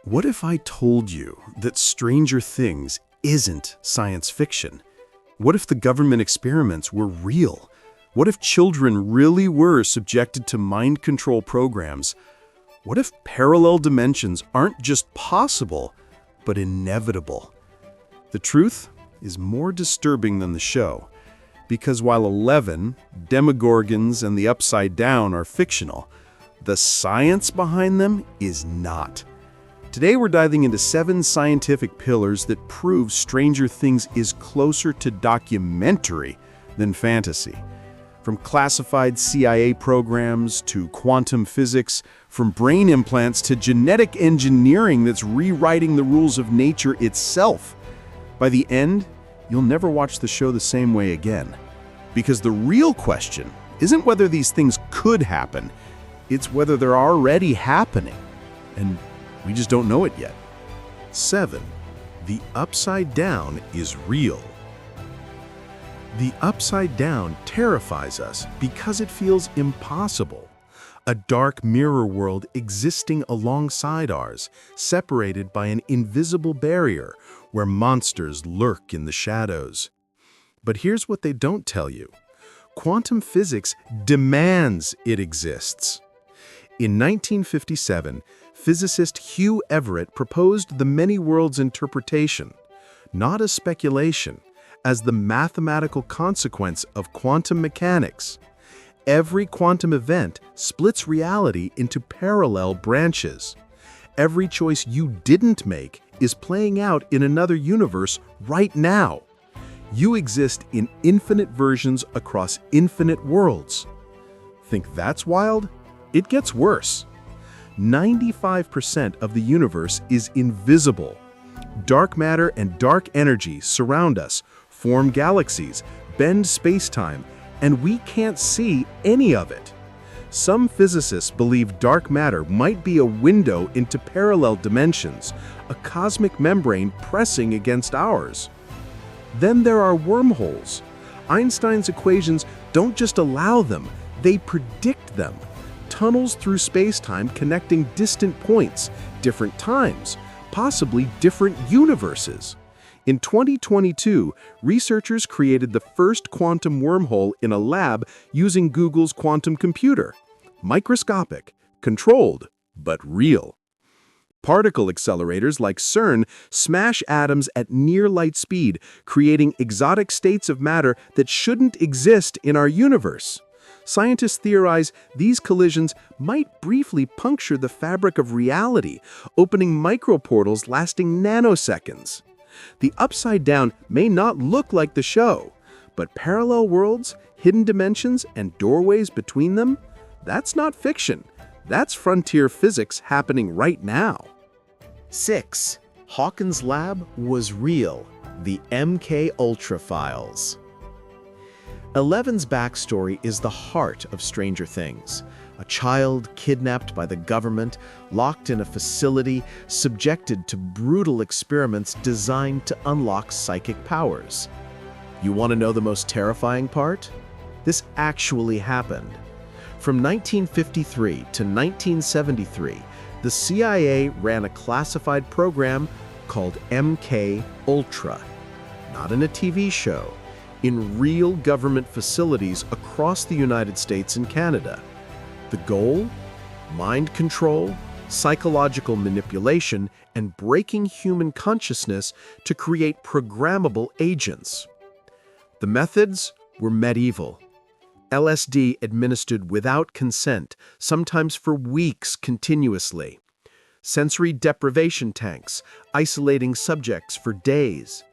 What if I told you that Stranger Things isn't science fiction? What if the government experiments were real? What if children really were subjected to mind control programs? What if parallel dimensions aren't just possible, but inevitable? The truth is more disturbing than the show, because while 11, Demogorgons, and the Upside Down are fictional, the science behind them is not. Today we're diving into 7 scientific pillars that prove Stranger Things is closer to documentary than fantasy. From classified CIA programs to quantum physics, from brain implants to genetic engineering that's rewriting the rules of nature itself. By the end, you'll never watch the show the same way again. Because the real question isn't whether these things could happen, it's whether they're already happening. And we just don't know it yet. 7. The Upside Down is real. The Upside Down terrifies us because it feels impossible. A dark mirror world existing alongside ours, separated by an invisible barrier where monsters lurk in the shadows. But here's what they don't tell you. Quantum physics demands it exists. In 1957, physicist Hugh Everett proposed the many worlds interpretation, not as speculation, as the mathematical consequence of quantum mechanics. Every quantum event splits reality into parallel branches. Every choice you didn't make is playing out in another universe right now. You exist in infinite versions across infinite worlds. Think that's wild? It gets worse. 95% of the universe is invisible. Dark matter and dark energy surround us, form galaxies, bend space-time, and we can't see any of it. Some physicists believe dark matter might be a window into parallel dimensions, a cosmic membrane pressing against ours. Then there are wormholes. Einstein's equations don't just allow them, they predict them. Tunnels through space-time connecting distant points, different times, possibly different universes. In 2022, researchers created the first quantum wormhole in a lab using Google's quantum computer. Microscopic, controlled, but real. Particle accelerators like CERN smash atoms at near light speed, creating exotic states of matter that shouldn't exist in our universe. Scientists theorize these collisions might briefly puncture the fabric of reality, opening microportals lasting nanoseconds. The Upside Down may not look like the show, but parallel worlds, hidden dimensions, and doorways between them? That's not fiction. That's frontier physics happening right now. 6. Hawkins' lab was real. The MK Ultra files. Eleven's backstory is the heart of Stranger Things. A child kidnapped by the government, locked in a facility, subjected to brutal experiments designed to unlock psychic powers. You want to know the most terrifying part? This actually happened. From 1953 to 1973, the CIA ran a classified program called MK Ultra. Not in a TV show, in real government facilities across the United States and Canada. The goal? Mind control, psychological manipulation, and breaking human consciousness to create programmable agents. The methods were medieval. LSD administered without consent, sometimes for weeks continuously. Sensory deprivation tanks, isolating subjects for days.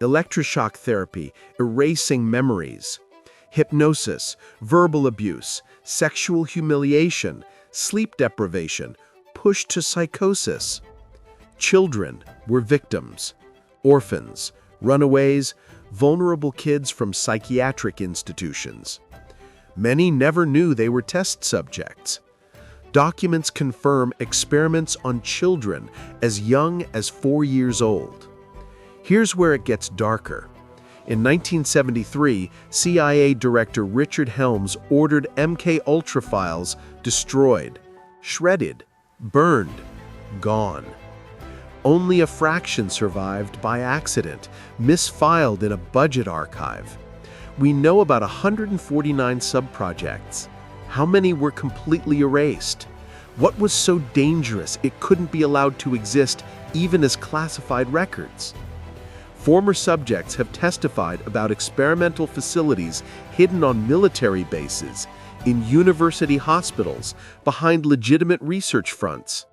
Electroshock therapy, erasing memories. Hypnosis, verbal abuse, sexual humiliation, sleep deprivation, push to psychosis. Children were victims. Orphans, runaways, vulnerable kids from psychiatric institutions. Many never knew they were test subjects. Documents confirm experiments on children as young as 4 years old. Here's where it gets darker. In 1973, CIA Director Richard Helms ordered MK Ultra files destroyed, shredded, burned, gone. Only a fraction survived by accident, misfiled in a budget archive. We know about 149 subprojects. How many were completely erased? What was so dangerous it couldn't be allowed to exist even as classified records? Former subjects have testified about experimental facilities hidden on military bases, in university hospitals, behind legitimate research fronts.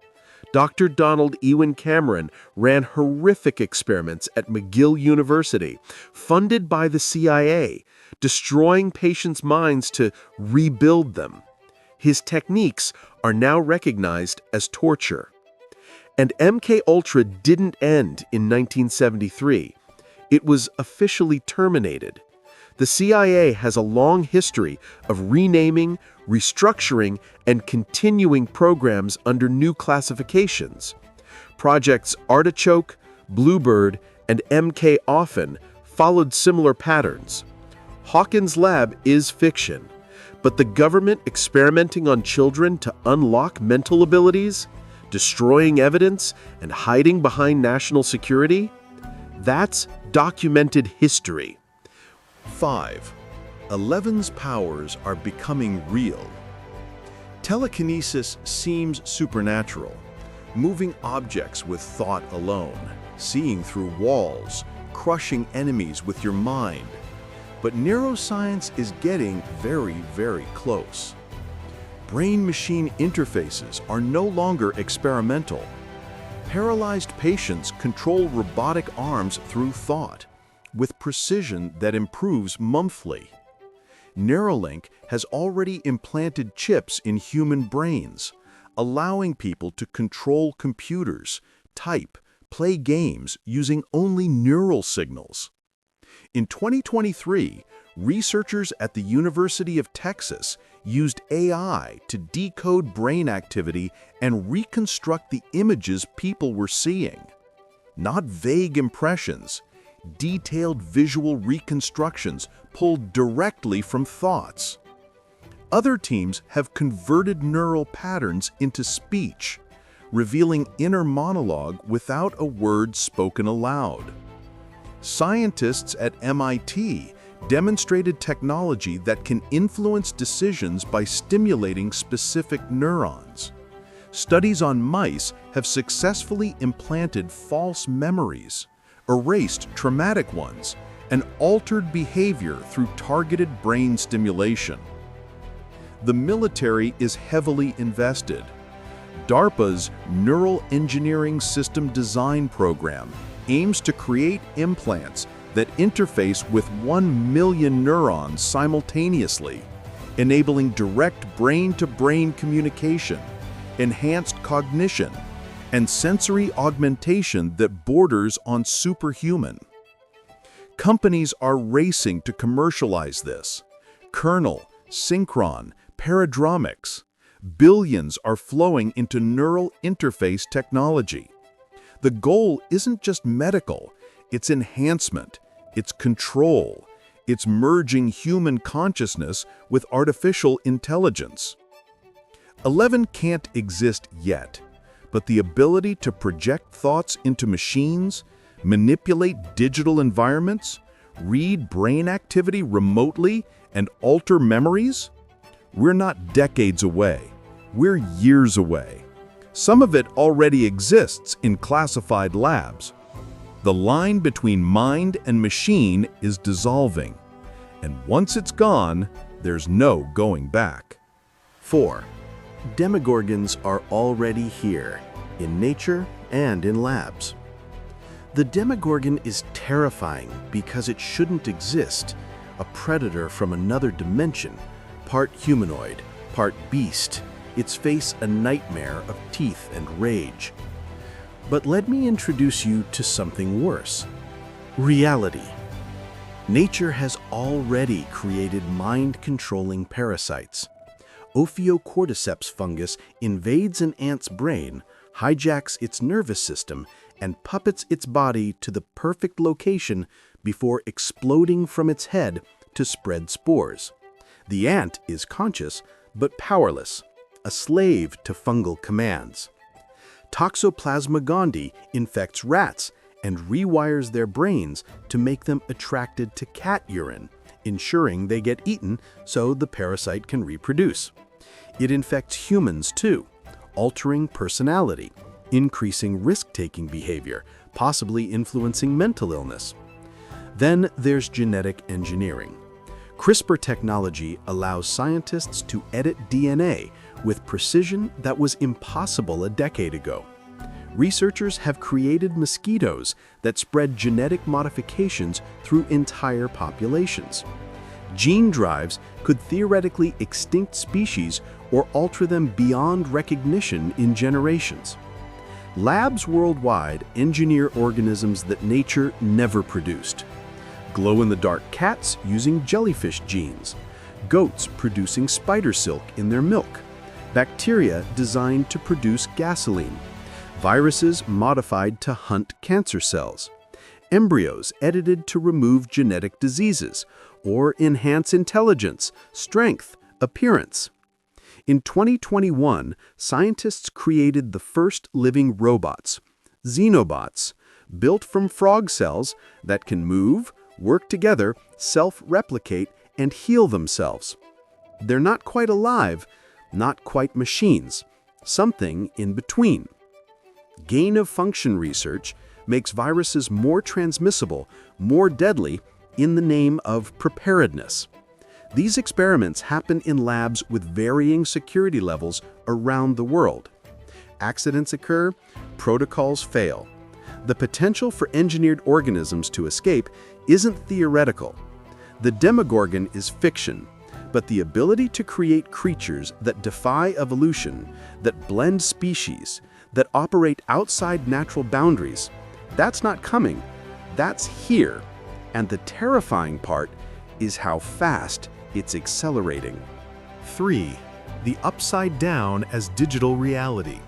Dr. Donald Ewan Cameron ran horrific experiments at McGill University, funded by the CIA, destroying patients' minds to rebuild them. His techniques are now recognized as torture. And MKUltra didn't end in 1973. It was officially terminated. The CIA has a long history of renaming, restructuring, and continuing programs under new classifications. Projects Artichoke, Bluebird, and MK often followed similar patterns. Hawkins' lab is fiction, but the government experimenting on children to unlock mental abilities, destroying evidence, and hiding behind national security? That's documented history. 5. 11's powers are becoming real. Telekinesis seems supernatural, moving objects with thought alone, seeing through walls, crushing enemies with your mind. But neuroscience is getting very, very close. Brain-machine interfaces are no longer experimental. Paralyzed patients control robotic arms through thought, with precision that improves monthly. Neuralink has already implanted chips in human brains, allowing people to control computers, type, play games using only neural signals. In 2023, researchers at the University of Texas used AI to decode brain activity and reconstruct the images people were seeing. Not vague impressions, detailed visual reconstructions pulled directly from thoughts. Other teams have converted neural patterns into speech, revealing inner monologue without a word spoken aloud. Scientists at MIT demonstrated technology that can influence decisions by stimulating specific neurons. Studies on mice have successfully implanted false memories, erased traumatic ones, and altered behavior through targeted brain stimulation. The military is heavily invested. DARPA's Neural Engineering System Design program aims to create implants that interface with 1 million neurons simultaneously, enabling direct brain-to-brain communication, enhanced cognition, and sensory augmentation that borders on superhuman. Companies are racing to commercialize this. Kernel, Synchron, Paradromics. Billions are flowing into neural interface technology. The goal isn't just medical, it's enhancement, it's control, it's merging human consciousness with artificial intelligence. 11 can't exist yet, but the ability to project thoughts into machines, manipulate digital environments, read brain activity remotely, and alter memories? We're not decades away, we're years away. Some of it already exists in classified labs. The line between mind and machine is dissolving, and once it's gone, there's no going back. 4. Demogorgons are already here, in nature and in labs. The Demogorgon is terrifying because it shouldn't exist, a predator from another dimension, part humanoid, part beast, its face a nightmare of teeth and rage. But let me introduce you to something worse. Reality. Nature has already created mind-controlling parasites. Ophiocordyceps fungus invades an ant's brain, hijacks its nervous system, and puppets its body to the perfect location before exploding from its head to spread spores. The ant is conscious, but powerless, a slave to fungal commands. Toxoplasma gondii infects rats and rewires their brains to make them attracted to cat urine, ensuring they get eaten so the parasite can reproduce. It infects humans too, altering personality, increasing risk-taking behavior, possibly influencing mental illness. Then there's genetic engineering. CRISPR technology allows scientists to edit DNA with precision that was impossible a decade ago. Researchers have created mosquitoes that spread genetic modifications through entire populations. Gene drives could theoretically extinct species or alter them beyond recognition in generations. Labs worldwide engineer organisms that nature never produced. Glow-in-the-dark cats using jellyfish genes, goats producing spider silk in their milk, bacteria designed to produce gasoline, viruses modified to hunt cancer cells, embryos edited to remove genetic diseases or enhance intelligence, strength, appearance. In 2021, scientists created the first living robots, xenobots, built from frog cells that can move, work together, self-replicate, and heal themselves. They're not quite alive, not quite machines, something in between. Gain-of-function research makes viruses more transmissible, more deadly, in the name of preparedness. These experiments happen in labs with varying security levels around the world. Accidents occur, protocols fail. The potential for engineered organisms to escape isn't theoretical. The Demogorgon is fiction, but the ability to create creatures that defy evolution, that blend species, that operate outside natural boundaries, that's not coming, that's here. And the terrifying part is how fast it's accelerating. 3. The upside down as digital reality.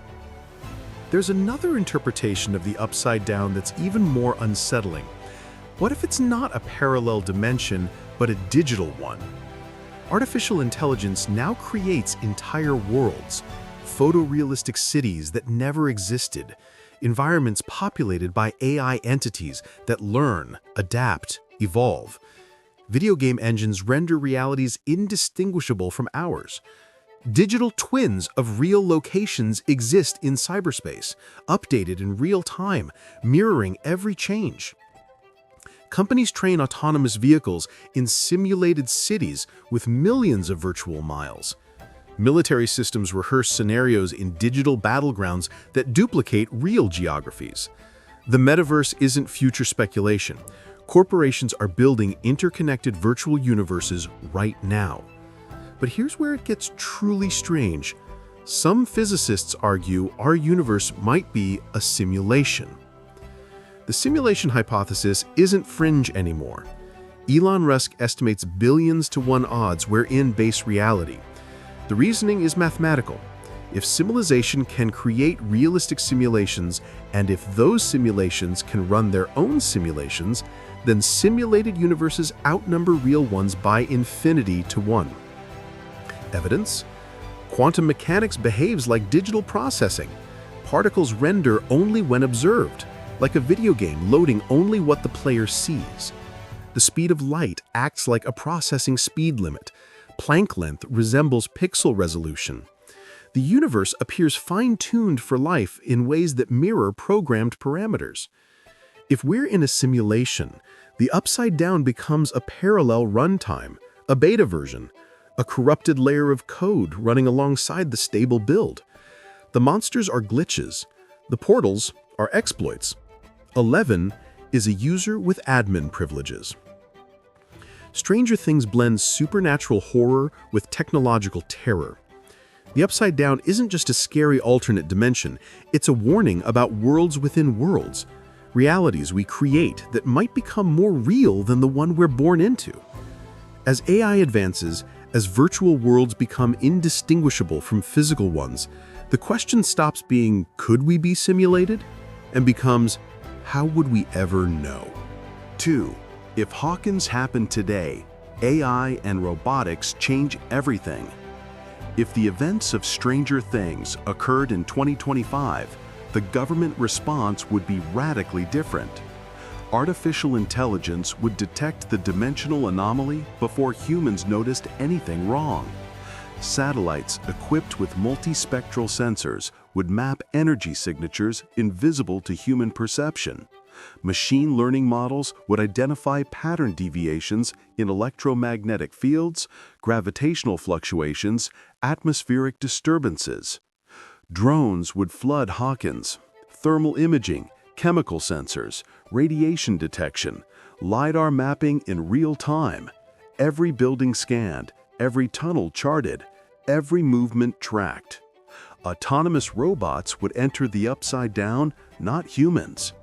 There's another interpretation of the upside down that's even more unsettling. What if it's not a parallel dimension, but a digital one? Artificial intelligence now creates entire worlds, photorealistic cities that never existed, environments populated by AI entities that learn, adapt, evolve. Video game engines render realities indistinguishable from ours. Digital twins of real locations exist in cyberspace, updated in real time, mirroring every change. Companies train autonomous vehicles in simulated cities with millions of virtual miles. Military systems rehearse scenarios in digital battlegrounds that duplicate real geographies. The metaverse isn't future speculation. Corporations are building interconnected virtual universes right now. But here's where it gets truly strange. Some physicists argue our universe might be a simulation. The simulation hypothesis isn't fringe anymore. Elon Musk estimates billions to 1 odds we're in base reality. The reasoning is mathematical. If civilization can create realistic simulations, and if those simulations can run their own simulations, then simulated universes outnumber real ones by infinity to 1. Evidence? Quantum mechanics behaves like digital processing. Particles render only when observed, like a video game loading only what the player sees. The speed of light acts like a processing speed limit. Planck length resembles pixel resolution. The universe appears fine-tuned for life in ways that mirror programmed parameters. If we're in a simulation, the upside down becomes a parallel runtime, a beta version, a corrupted layer of code running alongside the stable build. The monsters are glitches. The portals are exploits. 11 is a user with admin privileges. Stranger Things blends supernatural horror with technological terror. The upside down isn't just a scary alternate dimension, it's a warning about worlds within worlds, realities we create that might become more real than the one we're born into. As AI advances, as virtual worlds become indistinguishable from physical ones, the question stops being, could we be simulated? And becomes, how would we ever know? 2. If HAWKINS happened today, AI and robotics change everything. If the events of Stranger Things occurred in 2025, the government response would be radically different. Artificial intelligence would detect the dimensional anomaly before humans noticed anything wrong. Satellites equipped with multispectral sensors would map energy signatures invisible to human perception. Machine learning models would identify pattern deviations in electromagnetic fields, gravitational fluctuations, atmospheric disturbances. Drones would flood HAWKINS. Thermal imaging, chemical sensors, radiation detection, LiDAR mapping in real time. Every building scanned, every tunnel charted, every movement tracked. Autonomous robots would enter the upside down, not humans.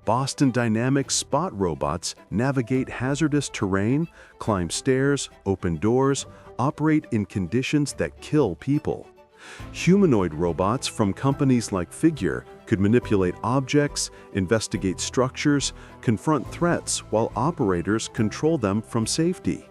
Boston Dynamics spot robots navigate hazardous terrain, climb stairs, open doors, operate in conditions that kill people. Humanoid robots from companies like Figure could manipulate objects, investigate structures, confront threats while operators control them from safety.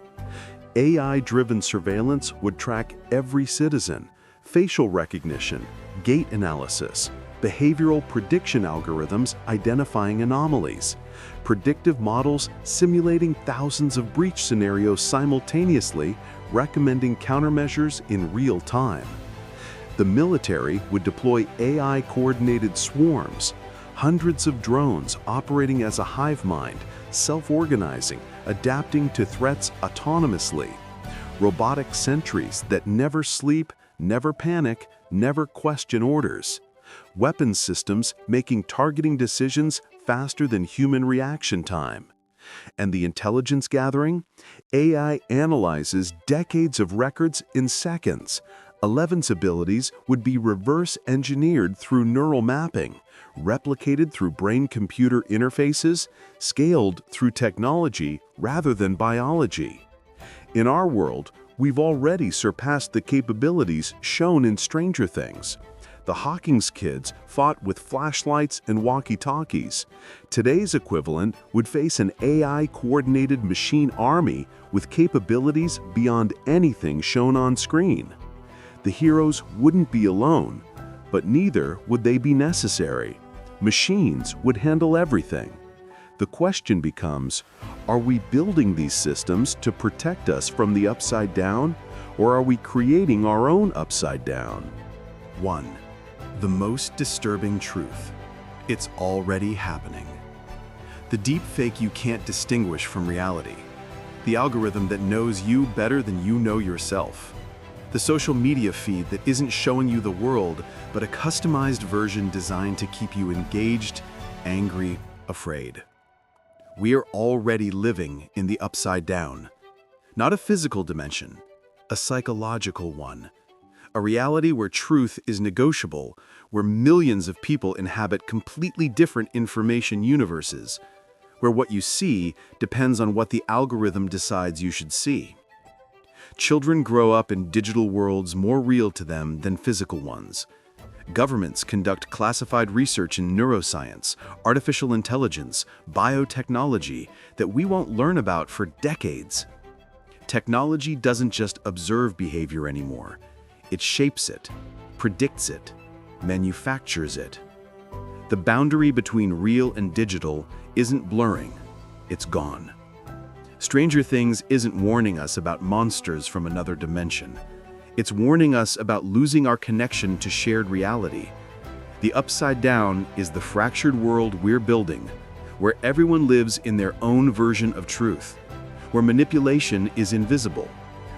AI-driven surveillance would track every citizen, facial recognition, gait analysis, behavioral prediction algorithms identifying anomalies, predictive models simulating thousands of breach scenarios simultaneously, recommending countermeasures in real time. The military would deploy AI-coordinated swarms, hundreds of drones operating as a hive mind, self-organizing, adapting to threats autonomously. Robotic sentries that never sleep, never panic, never question orders. Weapons systems making targeting decisions faster than human reaction time. And the intelligence gathering? AI analyzes decades of records in seconds. Eleven's abilities would be reverse engineered through neural mapping, replicated through brain-computer interfaces, scaled through technology rather than biology. In our world, we've already surpassed the capabilities shown in Stranger Things. The HAWKINS kids fought with flashlights and walkie-talkies. Today's equivalent would face an AI-coordinated machine army with capabilities beyond anything shown on screen. The heroes wouldn't be alone, but neither would they be necessary. Machines would handle everything. The question becomes, are we building these systems to protect us from the upside down, or are we creating our own upside down? 1. The most disturbing truth. It's already happening. The deep fake you can't distinguish from reality. The algorithm that knows you better than you know yourself. The social media feed that isn't showing you the world, but a customized version designed to keep you engaged, angry, afraid. We are already living in the upside down. Not a physical dimension, a psychological one. A reality where truth is negotiable, where millions of people inhabit completely different information universes, where what you see depends on what the algorithm decides you should see. Children grow up in digital worlds more real to them than physical ones. Governments conduct classified research in neuroscience, artificial intelligence, biotechnology that we won't learn about for decades. Technology doesn't just observe behavior anymore. It shapes it, predicts it, manufactures it. The boundary between real and digital isn't blurring, it's gone. Stranger Things isn't warning us about monsters from another dimension. It's warning us about losing our connection to shared reality. The upside down is the fractured world we're building, where everyone lives in their own version of truth, where manipulation is invisible,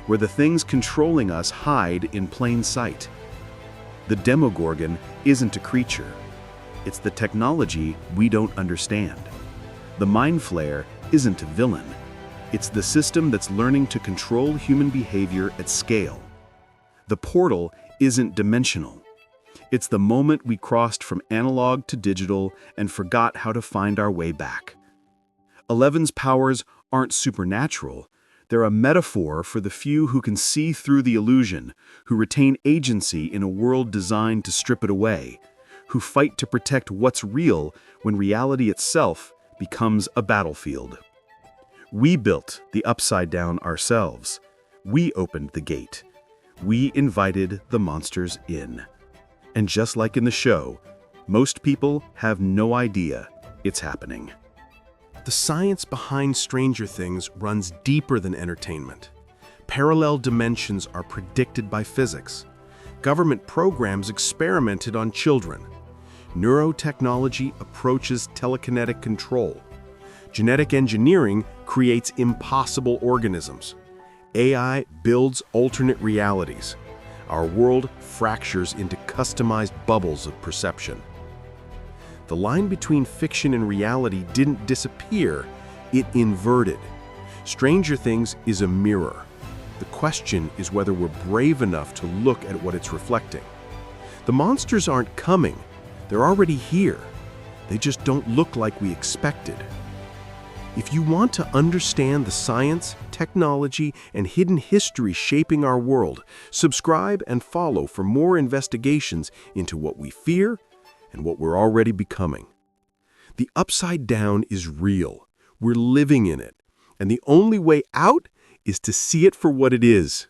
where the things controlling us hide in plain sight. The Demogorgon isn't a creature. It's the technology we don't understand. The Mind Flayer isn't a villain. It's the system that's learning to control human behavior at scale. The portal isn't dimensional. It's the moment we crossed from analog to digital and forgot how to find our way back. Eleven's powers aren't supernatural. They're a metaphor for the few who can see through the illusion, who retain agency in a world designed to strip it away, who fight to protect what's real when reality itself becomes a battlefield. We built the upside down ourselves. We opened the gate. We invited the monsters in. And just like in the show, Most people have no idea it's happening. The science behind Stranger Things runs deeper than entertainment. Parallel dimensions are predicted by physics. Government programs experimented on children. Neurotechnology approaches telekinetic control. Genetic engineering creates impossible organisms. AI builds alternate realities. Our world fractures into customized bubbles of perception. The line between fiction and reality didn't disappear, it inverted. Stranger Things is a mirror. The question is whether we're brave enough to look at what it's reflecting. The monsters aren't coming. They're already here. They just don't look like we expected. If you want to understand the science, technology, and hidden history shaping our world, subscribe and follow for more investigations into what we fear and what we're already becoming. The upside down is real. We're living in it. And the only way out is to see it for what it is.